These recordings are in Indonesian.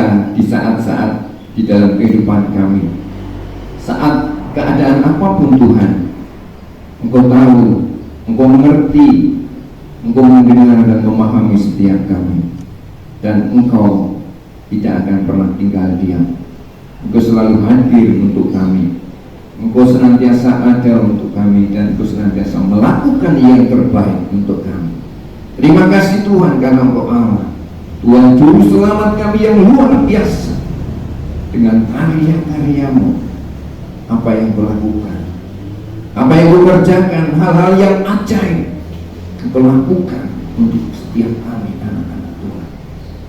kita di saat-saat di dalam kehidupan kami. Saat keadaan apapun Tuhan, Engkau tahu, Engkau mengerti, Engkau mendengar dan memahami setiap kami, dan Engkau tidak akan pernah tinggal diam. Engkau selalu hadir untuk kami, Engkau senantiasa ada untuk kami, dan Engkau senantiasa melakukan yang terbaik untuk kami. Terima kasih Tuhan karena Engkau Allah, Tuhan Juru Selamat kami yang luar biasa. Dengan karya-karya-Mu, apa yang Kau lakukan, apa yang Kau kerjakan, hal-hal yang ajaib Kau lakukan untuk setiap kami anak-anak Tuhan.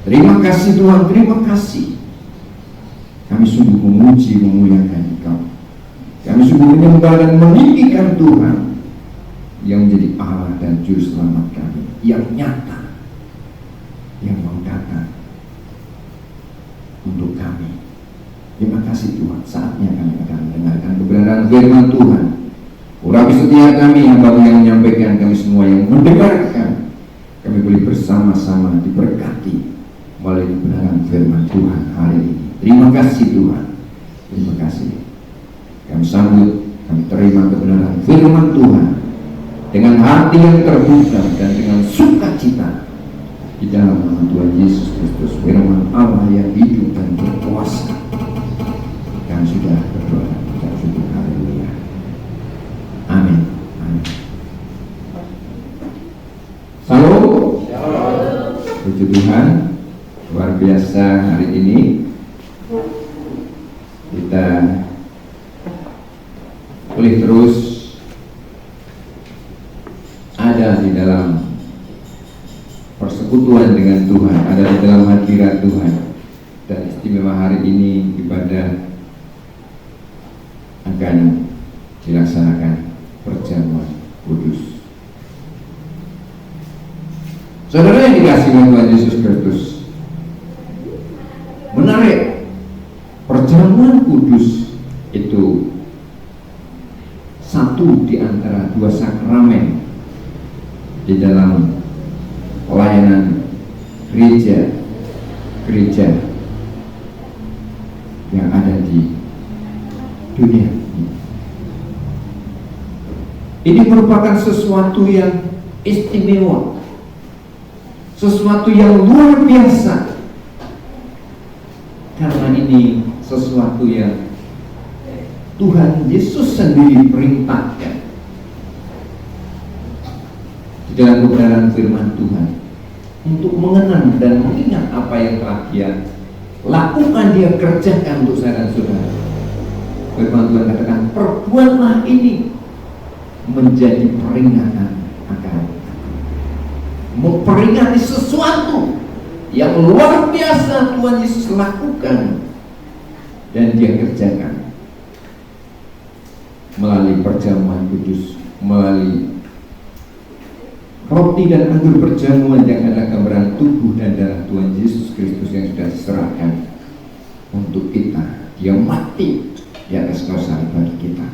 Terima kasih Tuhan, terima kasih. Kami sungguh memuji, memuliakan Engkau. Kami sungguh menyembah dan meninggikan Tuhan yang menjadi Allah dan Juru Selamat kami, yang nyata, yang mau datang untuk kami. Terima kasih Tuhan. Saatnya kami akan mendengarkan kebenaran firman Tuhan. Urapi setiap kami, hamba-Mu yang menyampaikan, kami semua yang mendengarkan, kami boleh bersama-sama diberkati melalui kebenaran firman Tuhan hari ini. Terima kasih Tuhan. Terima kasih. Kami sambut, kami terima kebenaran firman Tuhan dengan hati yang terbuka dan dengan sukacita di dalam nama Tuhan Yesus Kristus, firman Allah yang hidup dan berkuasa. Kami sudah berdoa dan ucap syukur. Haleluya. Amin. Amin. Salam. Puji Tuhan, luar biasa hari ini kita boleh terus ada di dalam persekutuan dengan Tuhan, ada di dalam hadirat Tuhan. Dan istimewa hari ini ibadah akan dilaksanakan perjamuan kudus. Saudara yang dikasihi Tuhan Yesus Kristus, menarik, perjamuan kudus itu satu di antara dua sakramen di dalam pelayanan gereja yang ada di dunia. Ini merupakan sesuatu yang istimewa, sesuatu yang luar biasa, karena ini sesuatu yang Tuhan Yesus sendiri perintahkan di dalam kebenaran firman Tuhan untuk mengenang dan mengingat apa yang telah Dia lakukan, Dia kerjakan untuk saya dan saudara. Firman Tuhan katakan, perbuatlah ini menjadi peringatan akan memperingati sesuatu yang luar biasa Tuhan Yesus lakukan dan Dia kerjakan melalui perjamuan kudus, melalui roti dan anggur perjamuan yang adalah gambaran tubuh dan darah Tuhan Yesus Kristus yang sudah diserahkan untuk kita. Dia mati di atas kayu salib bagi kita.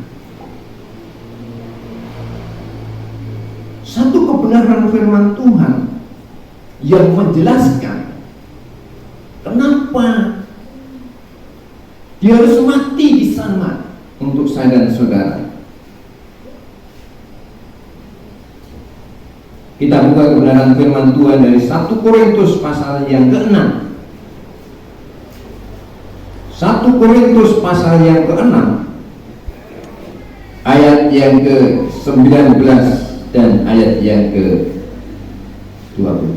Satu kebenaran firman Tuhan yang menjelaskan kenapa Dia harus mati di sana untuk saya dan saudara. Kita buka kebenaran firman Tuhan dari 1 Korintus pasal yang ke-6. 1 Korintus pasal yang ke-6 ayat yang ke-19 dan ayat yang ke-20.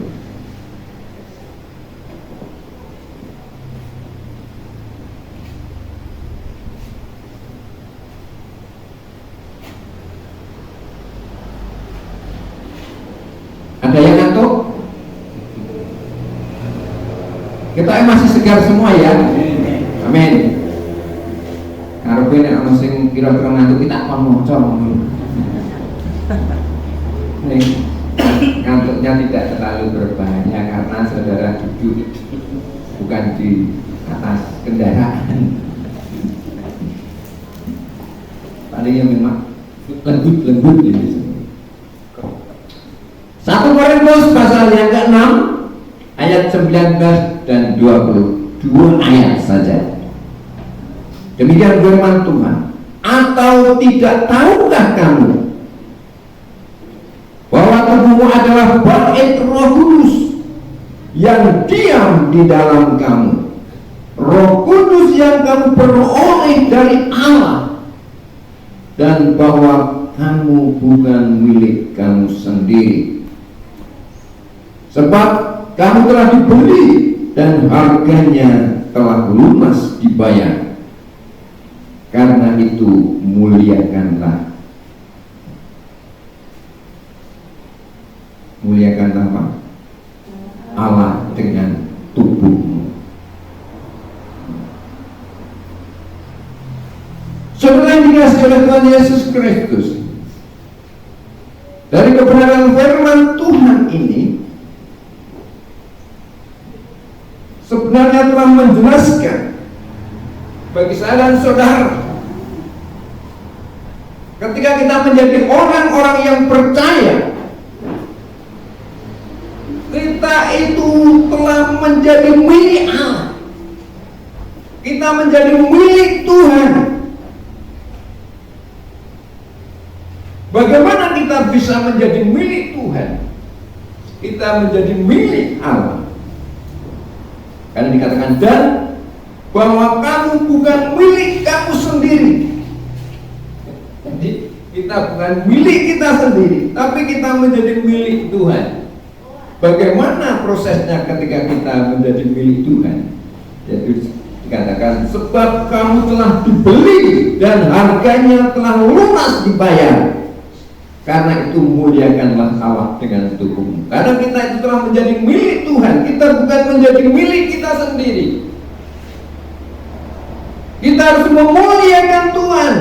Ada yang ngantuk? Kita masih segar semua ya. Amin. Ngarepe nek ana sing kira-kira ngantuk kita kon maca. Nih, ngantuknya tidak terlalu berbahaya karena saudara duduk bukan di atas kendaraan. Paling yang memang lembut ini. 1 Korintus pasal yang ke-6 ayat 19 dan 20. 2 ayat saja. Demikian firman Tuhan. Atau tidak tahukah kamu bahwa tubuhmu adalah bait Roh Kudus yang diam di dalam kamu, Roh Kudus yang kamu peroleh dari Allah, dan bahwa kamu bukan milik kamu sendiri, sebab kamu telah dibeli dan harganya telah lunas dibayar. Karena itu muliakanlah apa? Allah dengan tubuhmu. Saudara yang dikasihi oleh Tuhan Yesus Kristus, dari kebenaran firman Tuhan ini sebenarnya telah menjelaskan bagi saya dan saudara, ketika kita menjadi orang-orang yang percaya, kita itu telah menjadi milik Allah. Kita menjadi milik Tuhan. Bagaimana kita bisa menjadi milik Tuhan? Kita menjadi milik Allah. Karena dikatakan, dan bahwa kamu bukan milik kamu sendiri. Jadi kita bukan milik kita sendiri, tapi kita menjadi milik Tuhan. Bagaimana prosesnya ketika kita menjadi milik Tuhan? Yaitu dikatakan, sebab kamu telah dibeli dan harganya telah lunas dibayar. Karena itu muliakanlah Allah dengan tubuhmu. Karena kita itu telah menjadi milik Tuhan. Kita bukan menjadi milik kita sendiri. Kita harus memuliakan Tuhan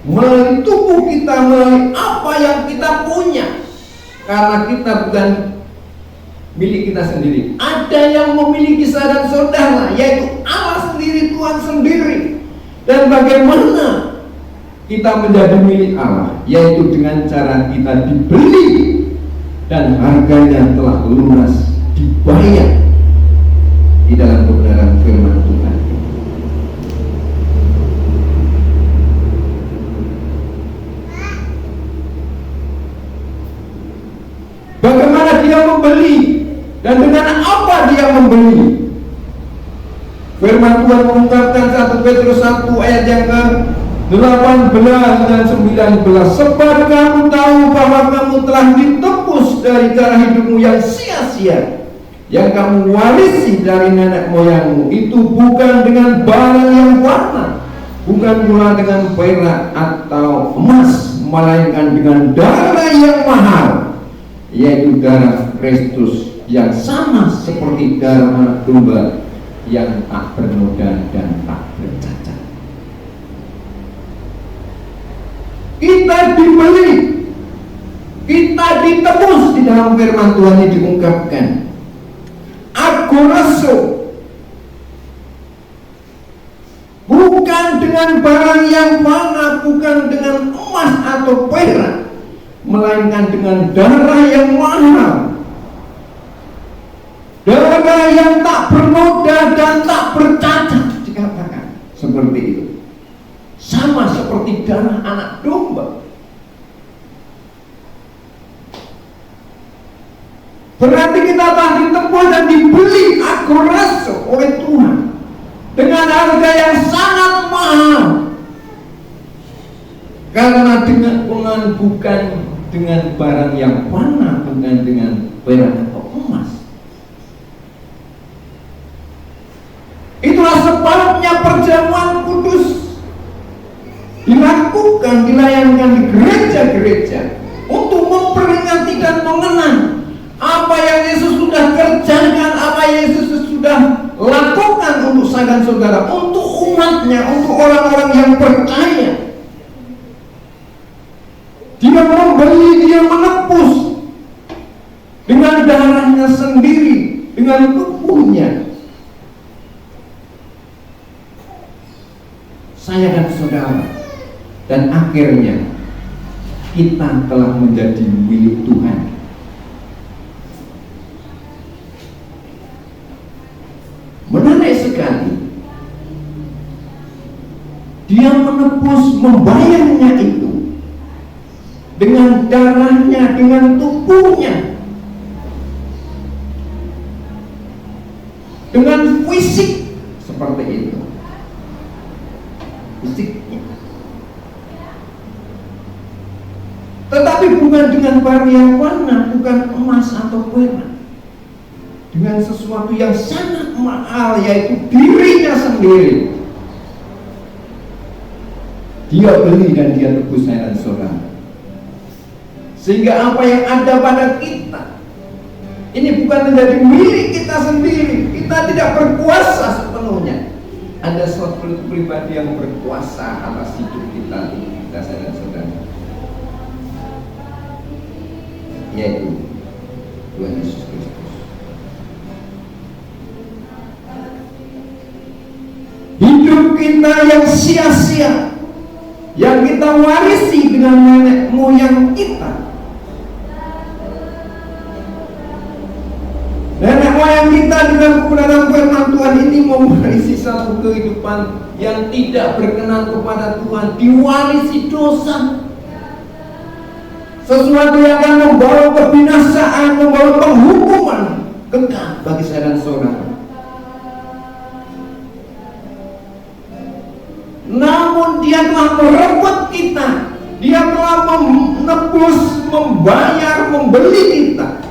melalui tubuh kita, melalui apa yang kita punya. Karena kita bukan milik kita sendiri. Ada yang memiliki saya dan saudara, yaitu Allah sendiri, Tuhan sendiri. Dan bagaimana kita menjadi milik Allah? Yaitu dengan cara kita dibeli dan harganya telah lunas dibayar di dalam kebenaran firman Tuhan. Bagaimana dia membeli dan dengan apa dia membeli? Firman Tuhan mengungkapkan 1 Petrus 1 ayat yang ke-18 dan 19. Sebab kamu tahu bahwa kamu telah ditebus dari cara hidupmu yang sia-sia, yang kamu warisi dari nenek moyangmu. Itu bukan dengan barang yang warna, bukan pula dengan perak atau emas, melainkan dengan darah yang mahal, yaitu darah Kristus, yang sama seperti darah anak domba yang tak bernoda dan tak bercacat. Kita dibeli, kita ditebus. Di dalam firman Tuhan ini diungkapkan agorazo, bukan dengan barang yang mana, bukan dengan emas atau perak, melainkan dengan darah yang mahal, darah yang tak bernoda dan tak bercacat. Dikatakan seperti itu, sama seperti darah anak domba. Berarti kita telah ditebus dan dibeli agorazo oleh Tuhan dengan harga yang sangat mahal. Karena bukan dengan barang yang mana, bukan dengan perak atau emas. Itulah sebabnya perjamuan kudus dilakukan, dilayankan di gereja-gereja untuk memperingati dan mengenang apa yang Yesus sudah kerjakan, apa yang Yesus sudah lakukan untuk saya dan saudara, untuk umatnya, untuk orang-orang yang percaya. Dia membeli, dia menebus dengan darahnya sendiri, dengan tubuhnya. Saya dan saudara, dan akhirnya kita telah menjadi milik Tuhan. Menarik sekali. menebus, membayarnya itu dengan darahnya, dengan tubuhnya, dengan fisik seperti itu, fisiknya. Tetapi bukan dengan warna, bukan emas atau perak, dengan sesuatu yang sangat mahal, yaitu dirinya sendiri. Dia beli dan dia tebus saya dan saudara. Sehingga apa yang ada pada kita ini bukan menjadi milik kita sendiri. Kita tidak berkuasa sepenuhnya. Ada suatu pribadi yang berkuasa atas hidup kita saya dan saudara, yaitu Tuhan Yesus Kristus. Hidup kita yang sia-sia, yang kita warisi dengan nenek moyang kita, nenek moyang kita dengan kebenaran firman Tuhan ini mewarisi satu kehidupan yang tidak berkenan kepada Tuhan, diwarisi dosa, sesuatu yang akan membawa kebinasaan, membawa penghukuman kekal bagi saya dan saudara. Namun dia telah merebut kita, dia telah menebus, membayar, membeli kita,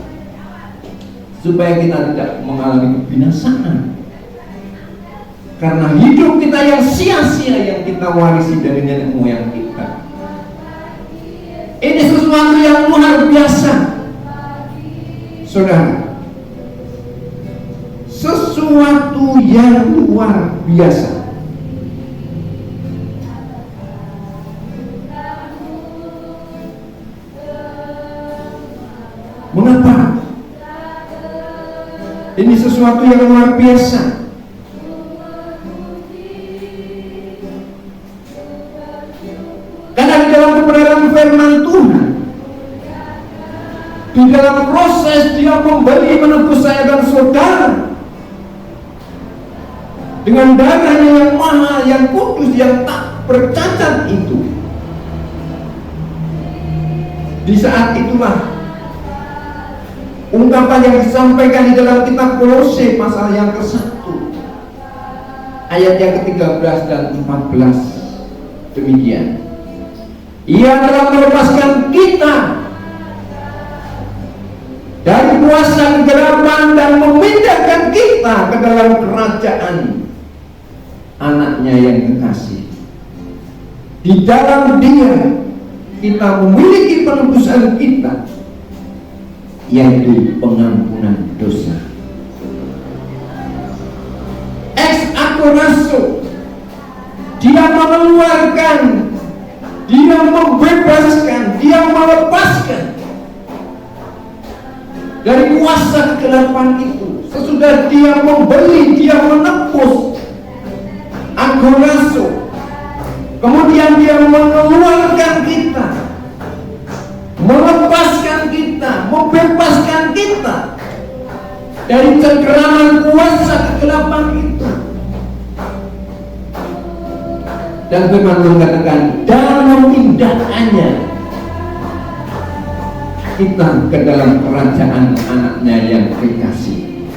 supaya kita tidak mengalami kebinasaan. Karena hidup kita yang sia-sia yang kita warisi dari nenek moyang kita. Ini sesuatu yang luar biasa, saudara. Sesuatu yang luar biasa. Mengapa? Ini sesuatu yang luar biasa. Karena di dalam kebenaran firman Tuhan, di dalam proses dia membeli, menebus saya dan saudara dengan darahnya yang mahal, yang kudus, yang tak bercacat itu. Di saat itulah ungkapan yang disampaikan di dalam kitab Kolose pasal yang ke-1 ayat yang ke-13 dan 14 demikian. Ia telah melepaskan kita dari kuasa kegelapan dan memindahkan kita ke dalam kerajaan anaknya yang kekasih. Di dalam dia kita memiliki penebusan kita, yaitu pengampunan dosa. Ex agorazo, dia mengeluarkan, dia membebaskan, dia melepaskan dari kuasa kegelapan itu. Sesudah dia membeli, dia menebus, agorazo, kemudian dia mengeluarkan kita, melepaskan kita, membebaskan kita dari cengkeraman kuasa kegelapan itu. Dan firman Tuhan katakan, dan memindahkannya kita ke dalam kerajaan anaknya yang kekasih.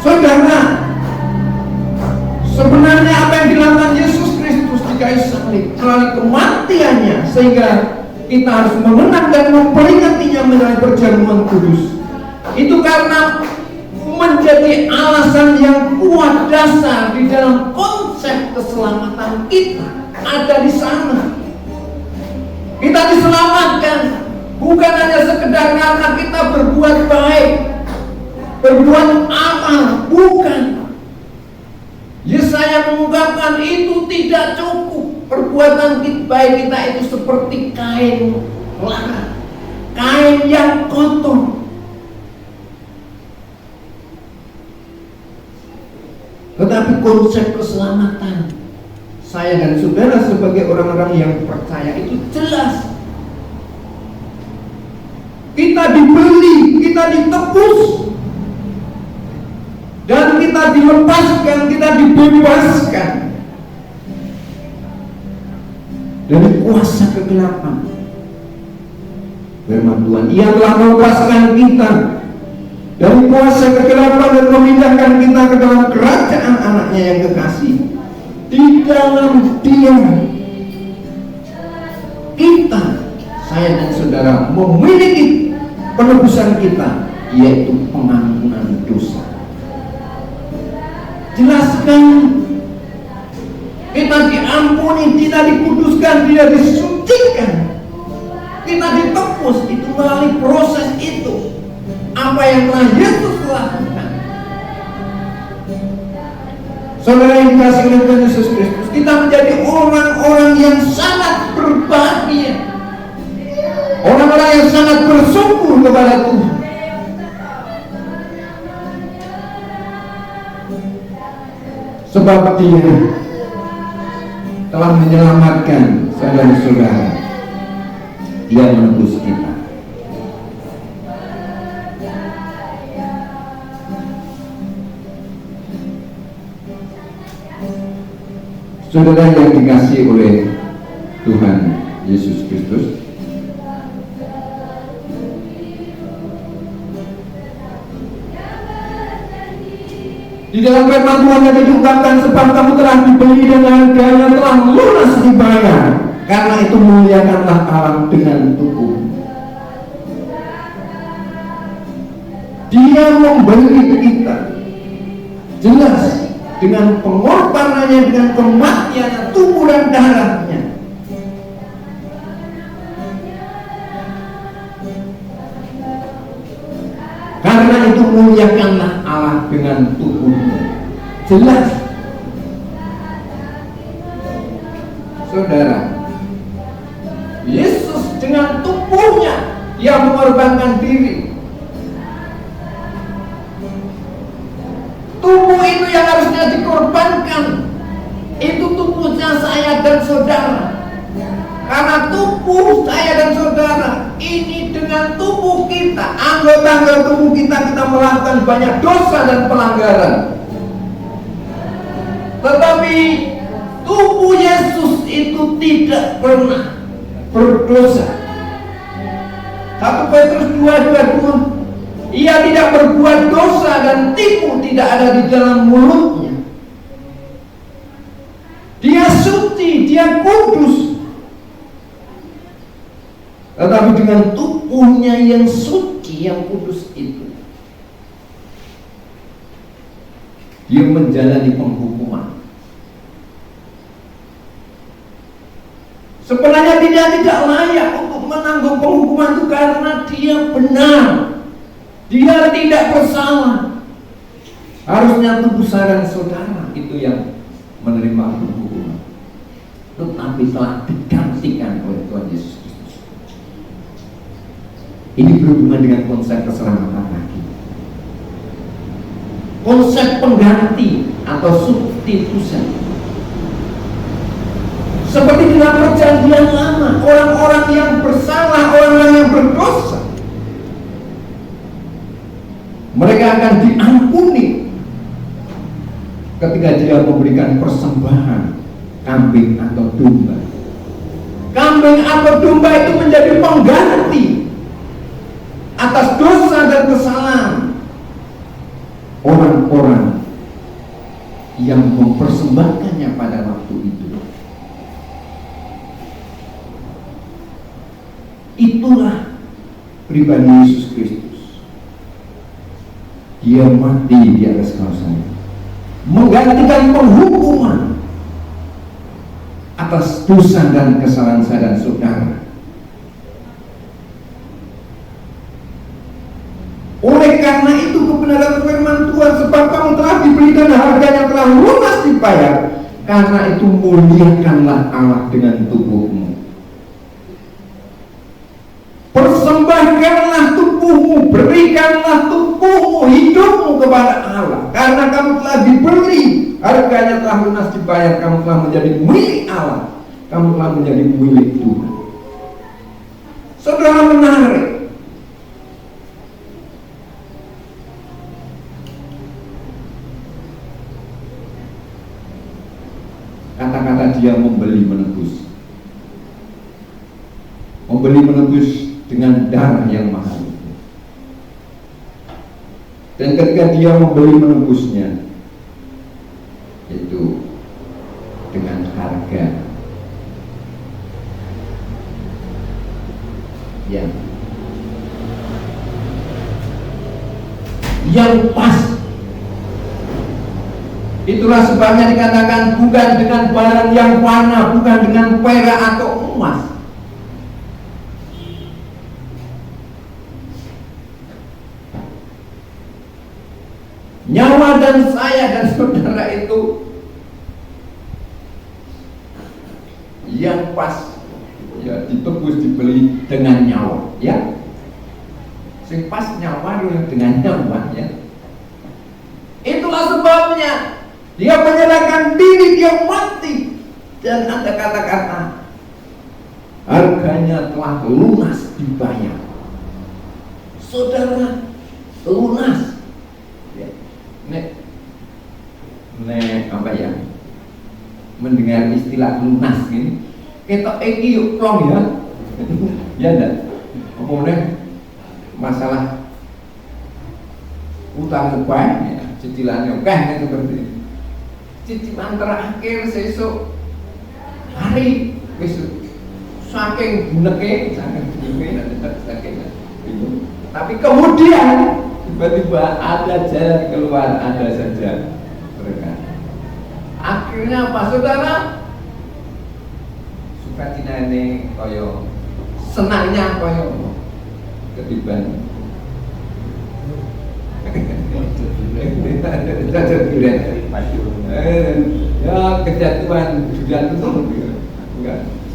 Saudara, sebenarnya apa yang dilakukan Yesus Kristus di kayu salib melalui kematiannya, sehingga kita harus mengenang dan memperingatinya melalui perjamuan kudus, itu karena menjadi alasan yang kuat dasar di dalam konsep keselamatan kita. Ada di sana. Kita diselamatkan bukan hanya sekedar karena kita berbuat baik, berbuat amal, bukan. Yesaya mengungkapkan itu tidak cukup. Perbuatan baik kita itu seperti kain lara, kain yang kotor. Tetapi konsep keselamatan saya dan saudara sebagai orang-orang yang percaya itu jelas. Kita dibeli, kita ditebus, dan kita dilepaskan, kita dibebaskan dari kuasa kegelapan. Firman Tuhan, Ia telah melepaskan kita dari kuasa kegelapan dan memindahkan kita ke dalam kerajaan anaknya yang kekasih. Di dalam Dia kita, saya dan saudara, memiliki penebusan kita, yaitu pengampunan dosa. Jelaskan, kita diampuni, kita dikuduskan, kita disucikan, kita ditebus. Itu melalui proses itu, apa yang telah Yesus lakukan. Saudara yang dikasihi oleh Tuhan Yesus Kristus, kita menjadi orang-orang yang sangat berbahagia, orang-orang yang sangat bersyukur kepada Tuhan. Sebab Dia telah menyelamatkan saudara-saudara, Dia menebus kita. Saudara yang dikasihi oleh Tuhan Yesus Kristus, di dalam firman Tuhan yang diungkapkan, sebab kamu telah dibeli dengan harganya, telah lunas dibayar, karena itu muliakanlah Allah dengan tubuh. Dia membeli kita, jelas, dengan pengorbanannya, dengan kematiannya, tubuh dan darahnya. Karena itu muliakanlah Allah dengan tubuhmu. Jelas, saudara, Yesus dengan tubuhnya Dia mengorbankan diri. Tubuh itu yang harusnya dikorbankan, itu tubuhnya saya dan saudara. Karena tubuh saya dan saudara ini, dengan tubuh kita, anggota-anggota tubuh kita melakukan banyak dosa dan pelanggaran. Tetapi tubuh Yesus itu tidak pernah berdosa. 1 Petrus 2:22, Ia tidak berbuat dosa dan tipu tidak ada di dalam mulutnya. Dia suci, Dia kudus. Tetapi dengan tubuhnya yang suci, yang kudus itu, Dia menjalani penghukuman. Sebenarnya Dia tidak layak untuk menanggung penghukuman itu, karena Dia benar, Dia tidak bersalah. Harusnya tubuh saya dan saudara itu yang menerima penghukuman, tetapi telah digantikan oleh Tuhan Yesus Kristus. Ini berhubungan dengan konsep keselamatan lagi, konsep pengganti atau substitusi. Seperti dalam perjanjian lama, orang-orang yang bersalah, orang-orang yang berdosa, mereka akan diampuni ketika Dia memberikan persembahan kambing atau domba. Kambing atau domba itu menjadi pengganti atas dosa dan kesalahan orang-orang yang mempersembahkannya pada waktu itu. Itulah pribadi Yesus Kristus. Dia mati di atas kayu salib, menggantikan penghukuman atas dosa dan kesalahan saya dan saudara. Oleh karena itu, kebenaran firman Tuhan, sebab kamu telah dibeli dan harganya telah lunas dibayar, karena itu muliakanlah Allah dengan tubuhmu. Persembahkanlah tubuhmu, berikanlah tubuhmu, hidupmu kepada Allah, karena kamu telah dibeli, harganya telah lunas dibayar, kamu telah menjadi milik Allah, kamu telah menjadi milik Tuhan. Saudara, menarik. Kata-kata Dia membeli, menebus. membeli menebus dengan darah yang mahal. Dan ketika dia membeli menebusnya, itu dengan harga yang pas. Itulah sebabnya dikatakan bukan dengan barang yang fana, bukan dengan perak atau emas. Nyawa dan saya dan saudara itu yang pas, ya ditebus, dibeli dengan nyawa, ya. Sing pas nyawa dengan nyawa, ya. Itulah sebabnya dia menyerahkan diri, dia mati, dan ada kata-kata harganya telah lunas dibayar. Saudara, lunas. Ya. Nek apa ya? Mendengar istilah lunas ini, kita yuk plong ya. Ya enggak? Kemudian masalah utang upah, ya, cicilannya kan seperti ini. Cicilan terakhir sesuk hari besok saking buneke itu. Tapi kemudian tiba-tiba ada jalan keluar, ada saja berkah. Akhirnya apa, saudara? Sukacita ini koyo senangnya koyo ketiban ya kejatuhan durian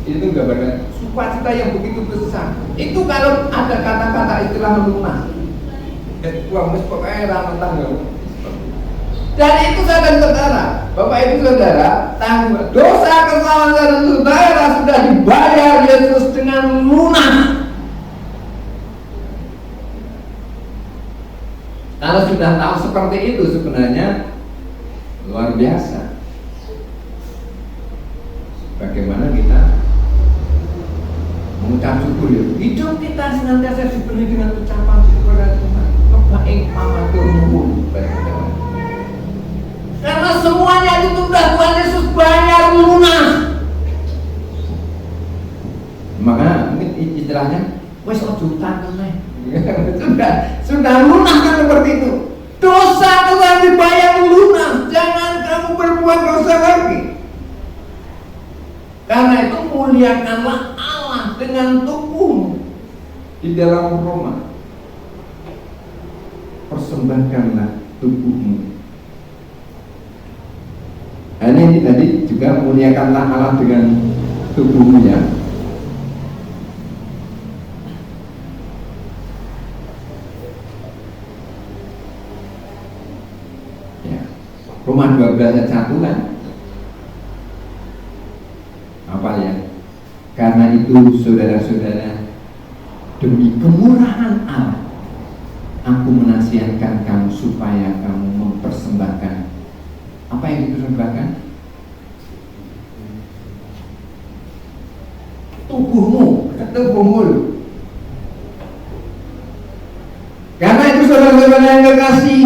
itu gambarkan sukacita yang begitu besar. Itu kalau ada kata-kata istilah lunas, uang pokoknya rametan. Dan itu saudara saudara, Bapak Ibu saudara, tanggung dosa kesalahan saudara sudah dibayar Yesus dengan lunas. Kalau sudah tahu seperti itu sebenarnya luar biasa. Bagaimana kita mengucap syukur ya? Hidup kita senantiasa dipenuhi dengan ucapan syukur kepada Tuhan. Kebaik pamatur nuwun. Karena semuanya itu sudah Tuhan Yesus bayar lunas. Maka istilahnya wes ojo utang meneh. Sudah lunas kan seperti itu. Dosa telah dibayar lunas. Jangan kamu berbuat dosa lagi. Karena itu muliakanlah Allah dengan tubuhmu. Di dalam Roma, persembahkanlah tubuhmu. Ini tadi juga muliakanlah Allah dengan tubuhmu, ya. Roma 12 ayat 1 kan? Apa ya? Karena itu saudara-saudara, demi kemurahan Allah, aku menasihatkan kamu supaya kamu mempersembahkan. Apa yang dipersembahkan? Tubuhmu. Karena itu saudara-saudara yang kekasih,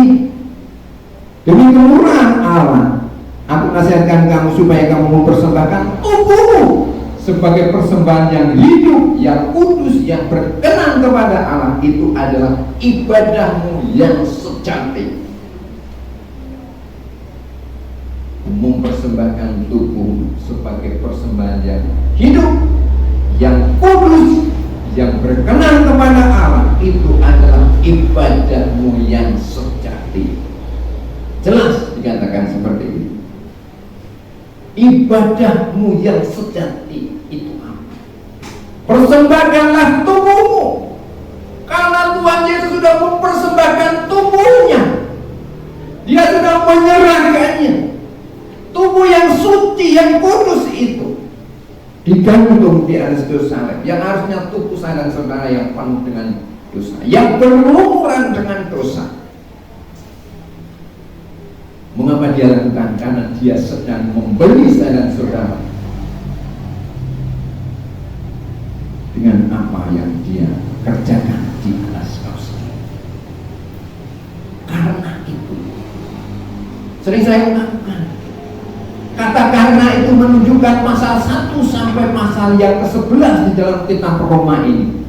demi kemurahan Allah, aku nasihatkan kamu supaya kamu mempersembahkan tubuhmu sebagai persembahan yang hidup, yang kudus, yang berkenan kepada Allah. Itu adalah ibadahmu yang sejati. Mempersembahkan tubuh sebagai persembahan yang hidup, yang kudus, yang berkenan kepada Allah. Itu adalah ibadahmu yang sejati. Jelas dikatakan seperti ini. Ibadahmu yang sejati itu apa? Persembahkanlah tubuhmu. Karena Tuhan Yesus sudah mempersembahkan tubuhnya. Dia sudah menyerahkannya. Tubuh yang suci, yang kudus itu digantung di atas dosa, yang harusnya tubuh saya dan saudara yang penuh dengan dosa, yang berlumuran dengan dosa. Mengapa dia lakukan? Karena dia sedang membeli saya dan saudara dengan apa? yang Dia kerjakan di atas kau sendiri. Karena itu, sering saya ungkapkan, kata karena itu menunjukkan pasal 1 sampai pasal yang ke-11 di dalam kitab Roma ini,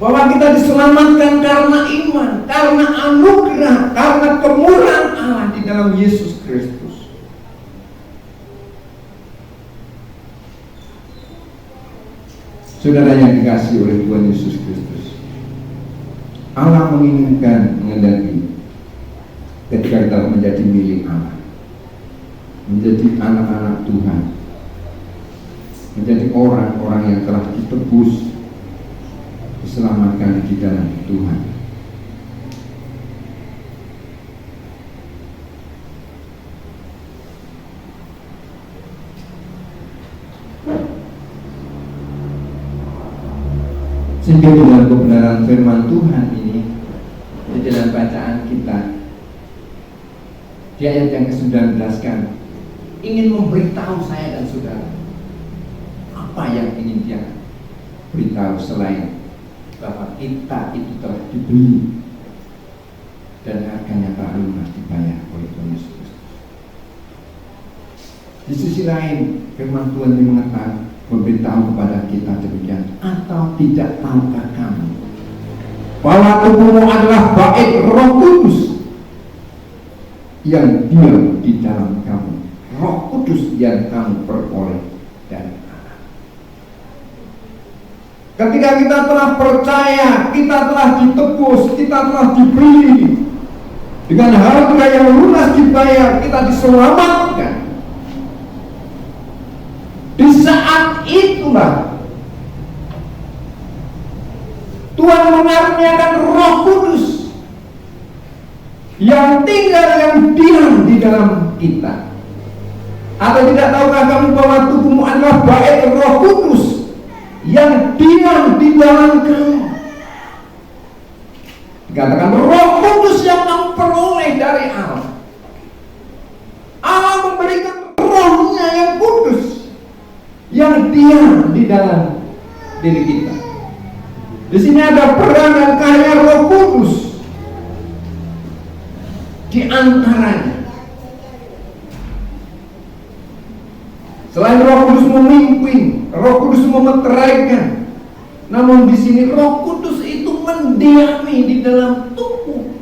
bahwa kita diselamatkan karena iman, karena anugerah, karena kemurahan Allah di dalam Yesus Kristus. Saudara yang dikasihi oleh Tuhan Yesus Kristus, Allah menginginkan, menghendaki ketika kita menjadi milik Allah, menjadi anak-anak Tuhan, menjadi orang-orang yang telah ditebus, diselamatkan di dalam Tuhan. Sehingga dalam kebenaran firman Tuhan ini, di dalam bacaan kita di ayat yang ke-19 ingin memberitahu saya dan saudara apa yang ingin Dia beritahu selain bahwa kita itu telah dibeli dan harganya telah lunas dibayar oleh Tuhan Yesus Kristus. Di sisi lain, firman Tuhan ini mengatakan, memberitahu kepada kita demikian, atau tidak tahukah kamu bahwa tubuhmu adalah bait Roh Kudus yang diam di dalam kamu, Roh Kudus yang kamu peroleh dari Allah. Ketika kita telah percaya, kita telah ditebus, kita telah dibeli dengan harga yang lunas dibayar, kita diselamatkan. Di saat itulah Tuhan mengaruniakan Roh Kudus yang tinggal, yang diam di dalam kita. Atau tidak tahukah kamu bahwa tubuhmu adalah bait Roh Kudus yang diam di dalam kamu? Dikatakan Roh Kudus yang kamu peroleh dari Allah. Allah memberikan Roh-Nya yang kudus yang diam di dalam diri kita. Di sini ada peran dan karya Roh Kudus. Di antaranya, selain Roh Kudus memimpin, Roh Kudus memeteraikan, namun di sini Roh Kudus itu mendiami di dalam tubuh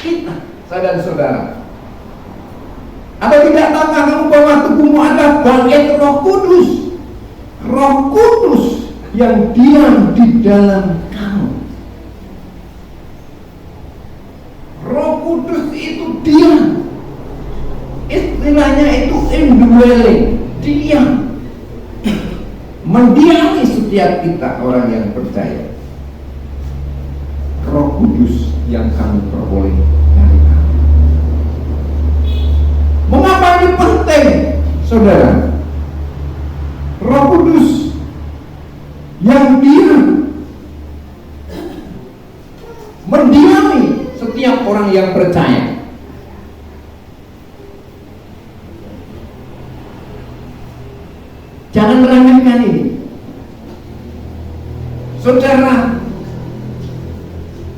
kita, saudara-saudara. Atau tidak tahukah kamu bahwa tubuhmu adalah bait Roh Kudus? Roh Kudus yang diam di dalam kamu. Roh Kudus itu diam. Istilahnya itu indwelling, diam, mendiami setiap kita orang yang percaya. Roh Kudus yang kamu peroleh dari Allah. Mengapa ini penting, saudara? Roh Kudus yang diam, mendiami setiap orang yang percaya. Jangan meremehkan ini, saudara.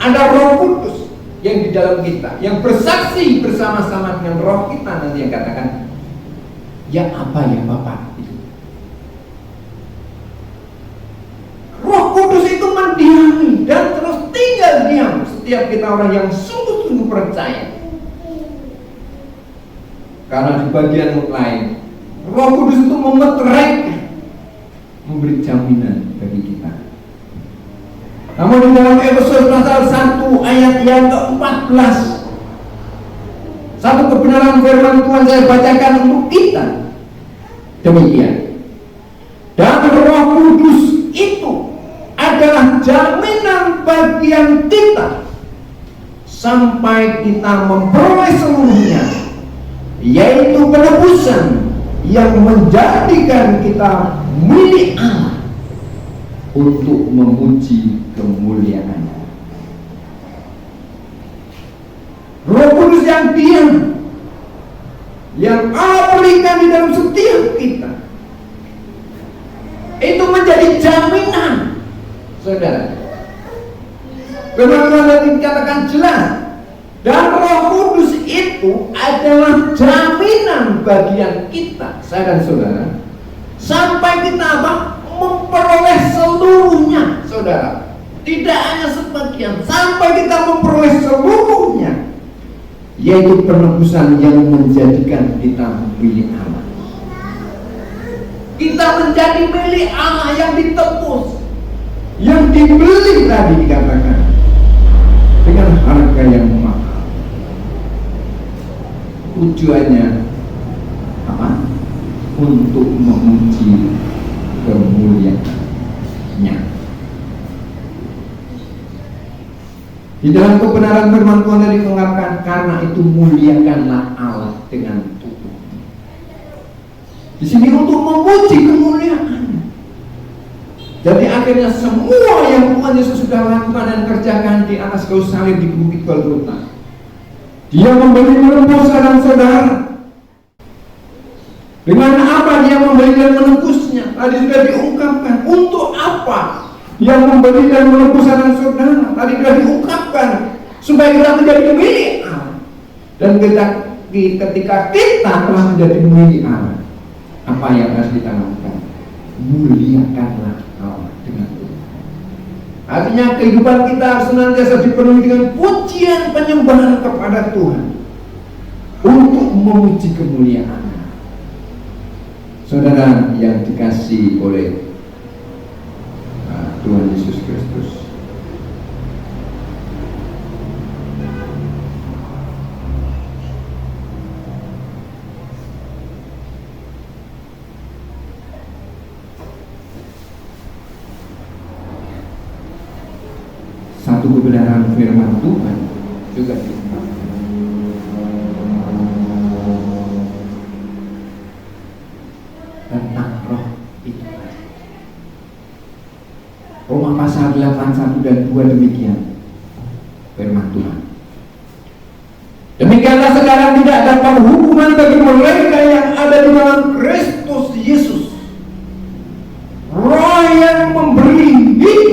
Ada Roh Kudus yang di dalam kita, yang bersaksi bersama-sama dengan roh kita. Nanti yang katakan, ya apa ya Bapak? Roh Kudus itu mendiami dan terus tinggal diam setiap kita orang yang sungguh-sungguh percaya. Karena di bagian lain, Roh Kudus itu memeteraikan, memberi jaminan bagi kita. Namun di dalam Efesus pasal 1 ayat yang ke-14, satu kebenaran firman Tuhan saya bacakan untuk kita. Demikian. Dan Roh Kudus itu adalah jaminan bagian kita sampai kita memperoleh seluruhnya, yaitu penebusan yang menjadikan kita milik Allah untuk memuji kemuliaan-Nya. Roh Kudus yang diam, yang Allah berikan di dalam setiap kita, itu menjadi jaminan Saudara, firman Tuhan dikatakan jelas, dan Roh Kudus itu adalah jaminan bagian kita, saya dan saudara, sampai kita apa? Memperoleh seluruhnya, saudara. Tidak hanya sebagian, sampai kita memperoleh seluruhnya, yaitu penebusan yang menjadikan kita milik Allah. Kita menjadi milik Allah yang ditebus, yang dibeli tadi dikatakan dengan harga yang mahal. Tujuannya apa? Untuk memuji kemuliaan-Nya. Di dalam kebenaran firman Tuhan tadi mengatakan, karena itu muliakanlah Allah dengan tubuh. Di sini untuk memuji kemuliaan-Nya. Jadi akhirnya semua yang Tuhan Yesus sudah lakukan dan kerjakan di atas kayu salib di bukit Golgota, Dia membeli menebus saudara. Dengan apa Dia membeli dan menebusnya? Tadi sudah diungkapkan. Untuk apa Dia membeli dan menebus saudara? Tadi sudah diungkapkan supaya kita menjadi milik Allah. Dan ketika kita telah menjadi milik Allah, apa yang harus kita lakukan? Muliakanlah Allah dengan Tuhan. Artinya kehidupan kita senantiasa dipenuhi dengan pujian penyembahan kepada Tuhan untuk memuji kemuliaan. Saudara yang dikasihi oleh Tuhan Yesus Kristus, satu kebenaran firman Tuhan juga diungkapkan. Tentang roh itu. Roma pasal 8:1 dan 2 demikian firman Tuhan. Demikianlah sekarang tidak ada penghukuman bagi mereka yang ada di dalam Kristus Yesus. Roh yang memberi hidup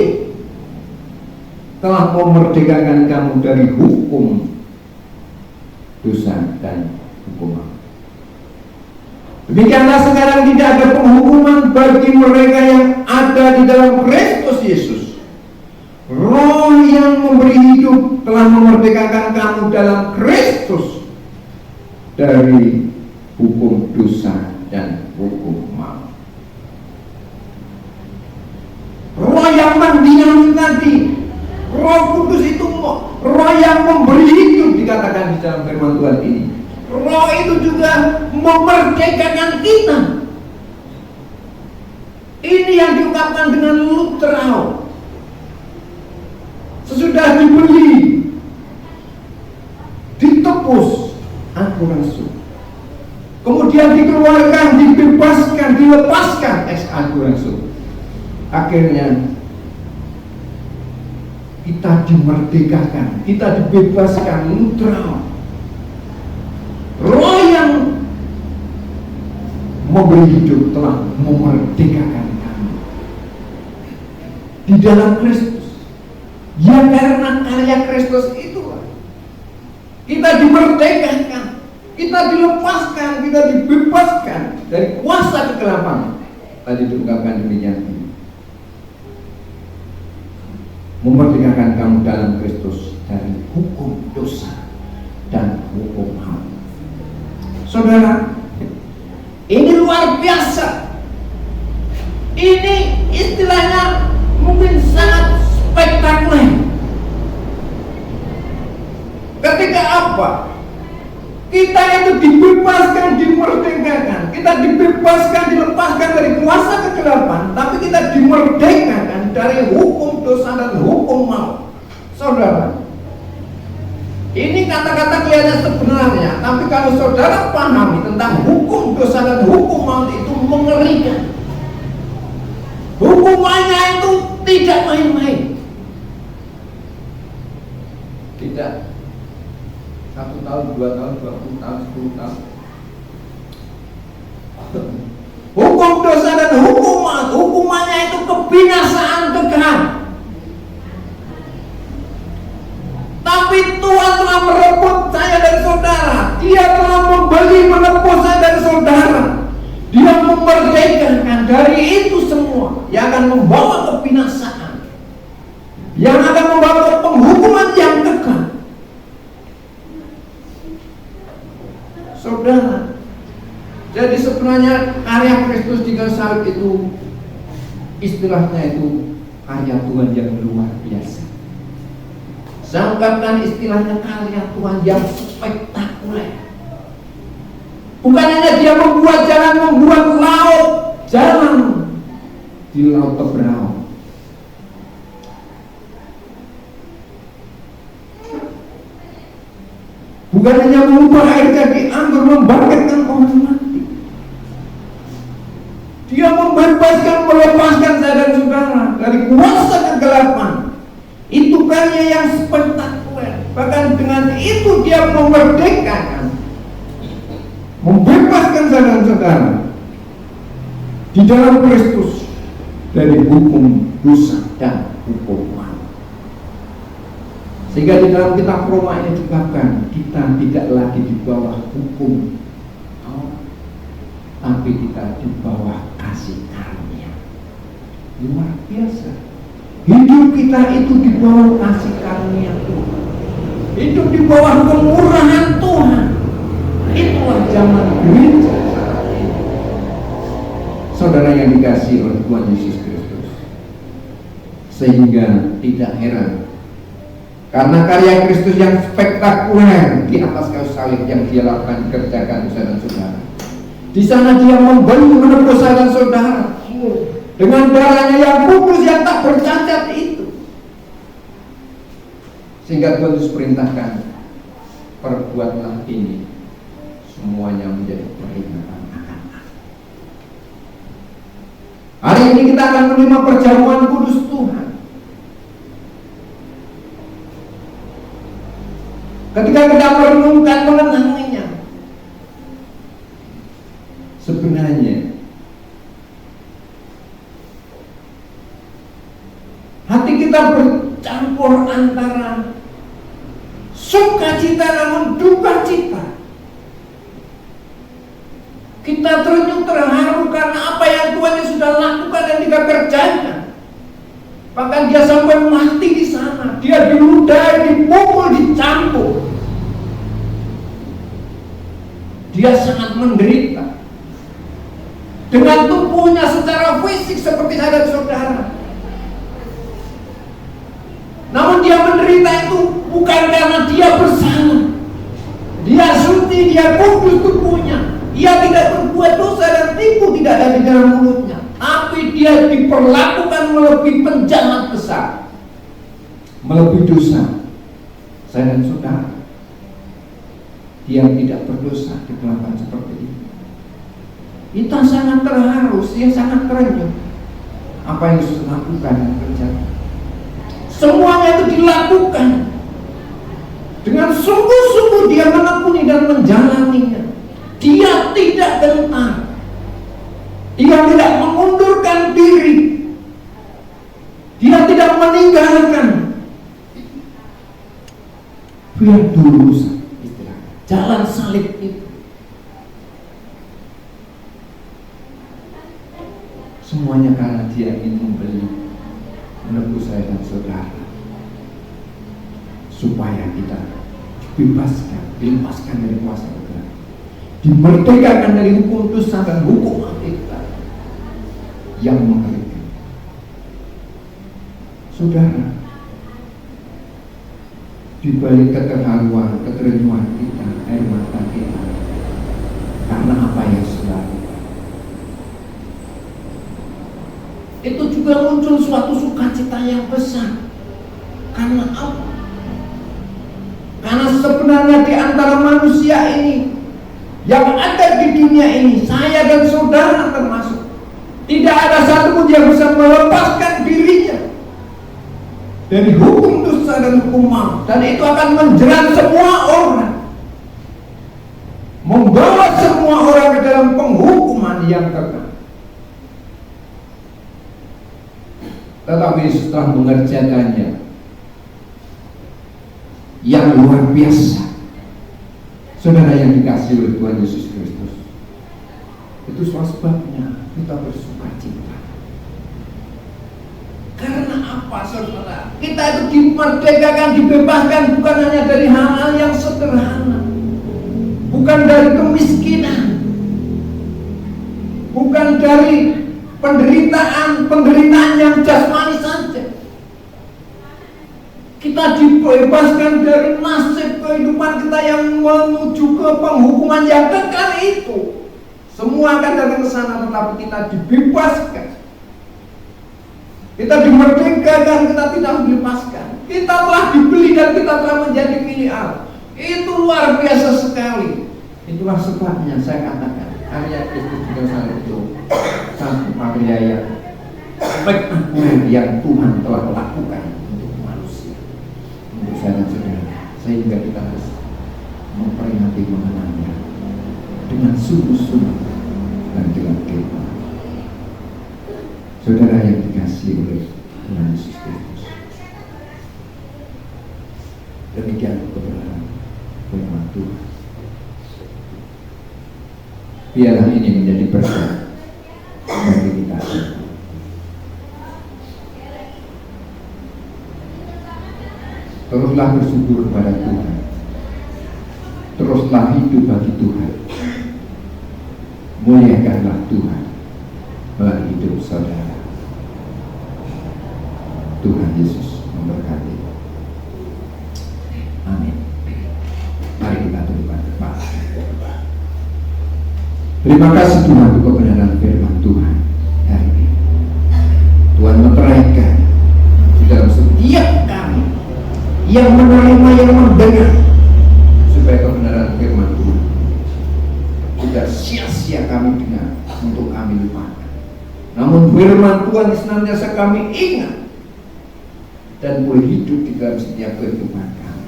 telah memerdekakan kamu dari hukum dosa dan hukum maut. Demikianlah sekarang tidak ada penghukuman bagi mereka yang ada di dalam Kristus Yesus. Roh yang memberi hidup telah memerdekakan kamu dalam Kristus dari hukum dosa dan hukum maut. Roh yang mendiami tadi, Roh Kudus itu roh yang memberi hidup dikatakan di dalam firman Tuhan ini. Roh itu juga memerdekakan kita. Ini yang diungkapkan dengan luterau. Sesudah dibeli, ditebus, aku rasul. Kemudian dikeluarkan, dibebaskan, dilepaskan, aku rasul. Akhirnya kita dimerdekakan, kita dibebaskan, luterau. Roh yang memberi hidup telah memerdekakan kami di dalam Kristus. Ya karena karya Kristus itulah kita dimerdekakan, kita dilepaskan, kita dibebaskan dari kuasa kegelapan. Tadi diungkapkan demikian. Memerdekakan kamu dalam Kristus dari hukum dosa dan hukum maut. Saudara, ini luar biasa. Ini istilahnya mungkin sangat spektakuler. Ketika apa? Kita itu dibebaskan, dimerdekakan. Kita dibebaskan, dilepaskan dari kuasa kegelapan, tapi kita dimerdekakan dari hukum dosa dan hukum maut. Saudara, ini kata-kata kelihatan sebenarnya, tapi kalau saudara pahami tentang hukum dosa dan hukum maut itu mengerikan. Hukumannya itu tidak main-main. Tidak 1 tahun, 2 tahun, 20 tahun, 10 tahun. Hukum dosa dan hukum maut, hukumannya itu kebinasaan kekal. memerdekakan dari itu semua yang akan membawa kebinasaan, yang akan membawa penghukuman yang kekal. Saudara, jadi sebenarnya karya Kristus di kayu salib itu istilahnya itu karya Tuhan yang luar biasa. Saya ungkapkan istilahnya karya Tuhan yang spektakuler. Bukan hanya dia membuat jalan, membuat laut jalan di laut Teberau. Bukan hanya mengubah air jadi anggur, membangkitkan orang mati. Dia membebaskan, melepaskan saya dan saudara dari kuasa kegelapan. Itu karya yang spektakuler. Bahkan dengan itu dia memerdekakan, membebaskan saya dan saudara di dalam Kristus dari hukum dosa dan hukum maut. Sehingga di dalam kitab Roma ini dikatakan kita tidak lagi di bawah hukum, tapi kita di bawah kasih karunia. Luar biasa. Hidup kita itu di bawah kasih karunia Tuhan. Hidup di bawah kemurahan Tuhan. Itulah zaman gereja saat ini. Saudara yang dikasihi oleh Tuhan Yesus Kristus, sehingga tidak heran karena karya Kristus yang spektakuler di atas kayu salib yang dia lakukan, kerjakan saya dan saudara. Di sana dia membeli menebus saya dan saudara dengan darahnya yang kudus yang tak bercacat itu. Sehingga Tuhan Yesus perintahkan, perbuatlah ini, semuanya menjadi peringatan akan aku. Hari ini kita akan menerima perjamuan kudus Tuhan. Ketika kita merenungkan, mengenanginya, sebenarnya hati kita bercampur antara sukacita namun duka cita. Kita terenyuh terharu karena apa yang Tuhan yang sudah lakukan dan dia kerjakan. Bahkan dia sampai mati di sana. Dia diludahi, dipukul, dicampur. Dia sangat menderita dengan tubuhnya secara fisik seperti saya dan saudara. Namun dia menderita itu bukan karena dia bersalah. Dia suci, dia kudus tubuhnya. Ia tidak berbuat dosa dan tipu tidak ada di dalam mulutnya. Tapi dia diperlakukan melebihi penjahat besar, melebihi dosa saya dan saudara. Dia tidak berdosa diperlakukan seperti itu. Kita sangat terharu, dia sangat terenyuh. Apa yang Yesus lakukan dan kerjakan, semuanya itu dilakukan dengan sungguh-sungguh. Dia menekuni dan menjalaninya. Dia tidak gentar. Dia tidak mengundurkan diri. Dia tidak meninggalkan. Biar dulu istilahnya jalan salib itu. Semuanya karena dia ingin menebus saya dan saudara, supaya kita dilepaskan dari kuasa kegelapan, dimerdekakan dari hukum dosa dan hukum kita yang mengerikan. Saudara, di balik keterharuan, keterenyuhan kita, air mata kita, karena apa yang sudah itu juga muncul suatu sukacita yang besar. Karena apa? Karena sebenarnya di antara manusia ini yang ada di dunia ini, saya dan saudara termasuk, tidak ada satupun yang bisa melepaskan dirinya dari hukum dosa dan hukum maut. Dan itu akan menjerat semua orang, membawa semua orang ke dalam penghukuman yang kekal. Tetapi setelah mengerjakannya yang luar biasa, saudara yang dikasihi oleh Tuhan Yesus Kristus, Itu sebabnya kita bersuka cita. Karena apa, saudara? Kita itu dimerdekakan, dibebaskan bukan hanya dari hal-hal yang sederhana, bukan dari kemiskinan, bukan dari penderitaan yang jasmani saja. Kita dibebaskan dari nasib kehidupan kita yang menuju ke penghukuman yang kekal itu. Semua akan datang ke sana, tetapi kita dibebaskan. Kita dimerdekakan, kita tidak dilepaskan. Kita telah dibeli dan kita telah menjadi milik Allah. Itu luar biasa sekali. Itulah sebabnya saya katakan karya Kristus di dalam itu satu karya yang spektakuler yang Tuhan telah lakukan untuk manusia, untuk saya dan saudara. Sehingga kita harus memperingati mengenangnya dengan sungguh-sungguh dan dengan khidmat. Saudara yang dikasihi oleh Tuhan Yesus Kristus, demikian kebenaran firman Tuhan. Biarlah ini menjadi berkat bagi kita semua. Teruslah bersyukur kepada Tuhan. Teruslah hidup bagi Tuhan. Muliakanlah Tuhan melalui hidup saudara. Tuhan Yesus memberkati. Amin. Mari kita tundukkan kepala. Terima kasih Tuhan untuk kebenaran firman Tuhan hari ini. Tuhan meteraikan di dalam setiap kami yang menerima, yang mendengar, supaya kebenaran firman Tuhan tidak sia-sia kami dengar untuk kami lupakan. Namun firman Tuhan senantiasa kami ingat dan boleh hidup di dalam setiap kehidupan kami.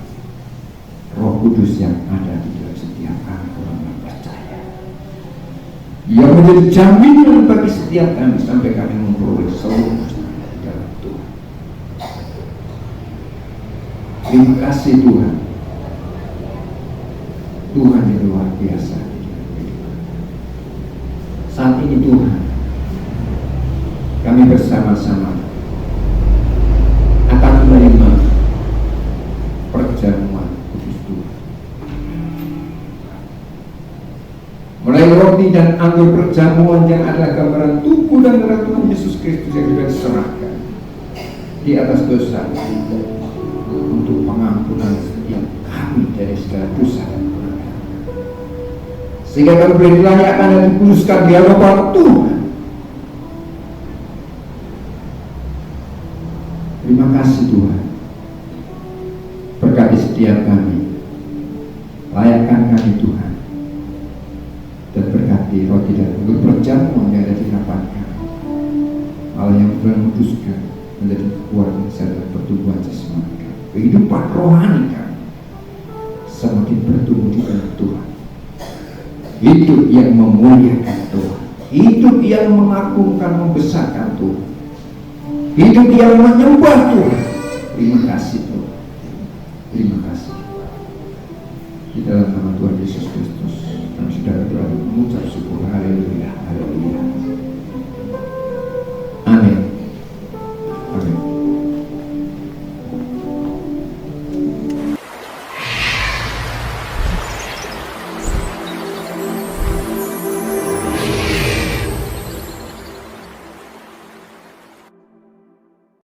Roh Kudus yang ada di dalam setiap kami orang yang percaya, yang menjadi jaminan bagi setiap kami sampai kami memperoleh seluruh di dalam Tuhan. Terima kasih Tuhan. Tuhan yang luar biasa. Saat ini Tuhan, kami bersama-sama akan menerima perjamuan kudus Tuhan. Mulai roti dan anggur perjamuan yang adalah gambaran tubuh dan darah Tuhan Yesus Kristus yang sudah diserahkan di atas dosa untuk pengampunan setiap kami dari segala dosa dan pelanggaran, sehingga kami boleh dilayakkan dan dikuduskan di hadapan Tuhan. Terima kasih Tuhan. Berkati setiap kami, layakkan kami Tuhan, dan berkati roti dan anggur perjamuan yang ada di hadapan kami, Allah yang menguduskan menjadi kekuatan serta pertumbuhan jasmani kami, kehidupan rohani kami semakin bertumbuh di dalam Tuhan. Hidup yang memuliakan Tuhan, hidup yang mengagungkan, membesarkan Tuhan, hidup yang menyembah Tuhan. Terima kasih Tuhan. Terima kasih. Di dalam nama Tuhan Yesus Kristus kami sudah berdoa mengucap syukur. Haleluya.